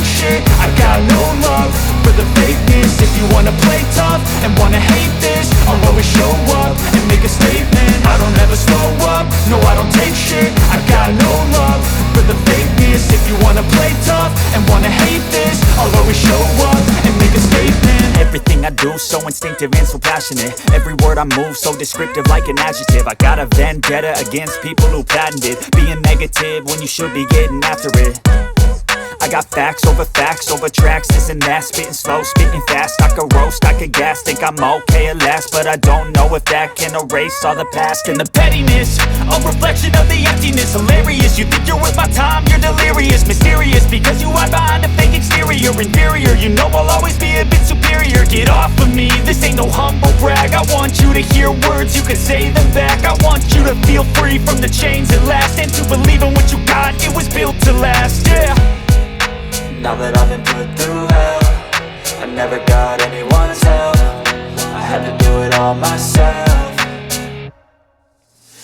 take shit. I got no love for the fakeness. If you wanna play tough and wanna hate this, I'll always show up and make a statement. I don't ever slow up, no I don't take shit. I got no love for the fakeness. If you wanna play tough and wanna hate this, I'll always show up and make a statement. Everything I do so instinctive and so passionate. Every word I move so descriptive like an adjective. I got a vendetta against people who patented being negative when you should be getting after it. I got facts over tracks, this and that. Spitting slow, spitting fast. I could roast, I could gas. Think I'm okay at last, but I don't know if that can erase all the past. And the pettiness, a reflection of the emptiness. Hilarious, you think you're worth my time, you're delirious. Mysterious, because you hide behind a fake exterior. Inferior, you know I'll always be a bit superior. Get off of me, this ain't no humble brag. I want you to hear words, you can say them back. I want you to feel free from the chains at last, and to believe in what you got, it was built to last, yeah. Now that I've been put through hell, I never got anyone's help. I had to do it all myself.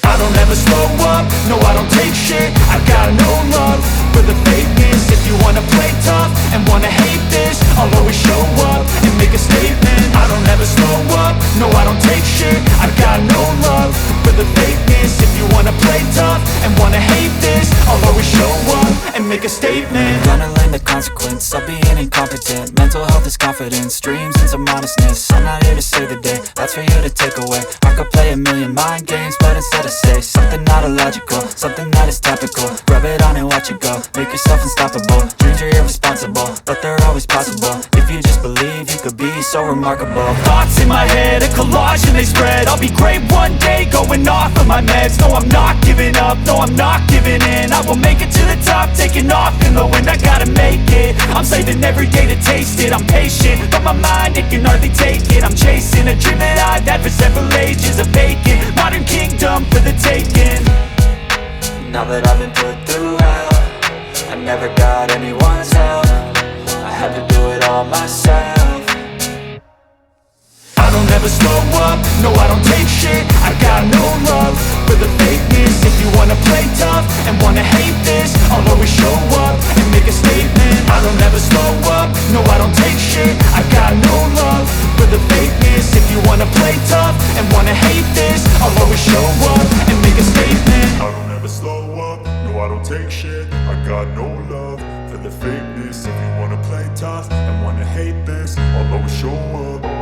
I don't ever slow up, no I don't take shit. I got no love for the fakeness. If you wanna play tough and wanna hate this, I'll always show up and make a statement. I don't ever slow up, no I don't take shit. I got no love for the fakeness. If you wanna play tough and wanna hate this, I'll always show up and make a statement. Gonna learn the consequence of being incompetent. Mental health is confidence, dreams and some modestness. I'm not here to save the day, that's for you to take away. I could play a million mind games, but instead I say something not illogical, something that is topical. Rub it on and watch it go, make yourself unstoppable. Dreams are irresponsible, but they're always possible. If you just believe, you could be so remarkable. Thoughts in my head, a collage and they spread. I'll be great one day, going off of my meds. No I'm not giving up, no I'm not giving in. I will make it to the top, taking off in the wind. I gotta make it, I'm saving every day to taste it. I'm patient, but my mind, it can hardly take it. I'm chasing a dream that I've had for several ages. A vacant, modern kingdom for the taking. Now that I've been put through hell, I never got anyone's help. I had to do it all myself. I don't ever slow up, no I don't take shit. I got no love for the fakeness. If you wanna play tough and wanna hate this, I'll always show up and make a statement. I don't ever slow up, no I don't take shit. I got no love for the fakeness. If you wanna play tough and wanna hate this, I'll always show up and make a statement. I don't ever slow up, no I don't take shit. I got no love for the fakeness. If you wanna play tough and wanna hate this, I'll always show up.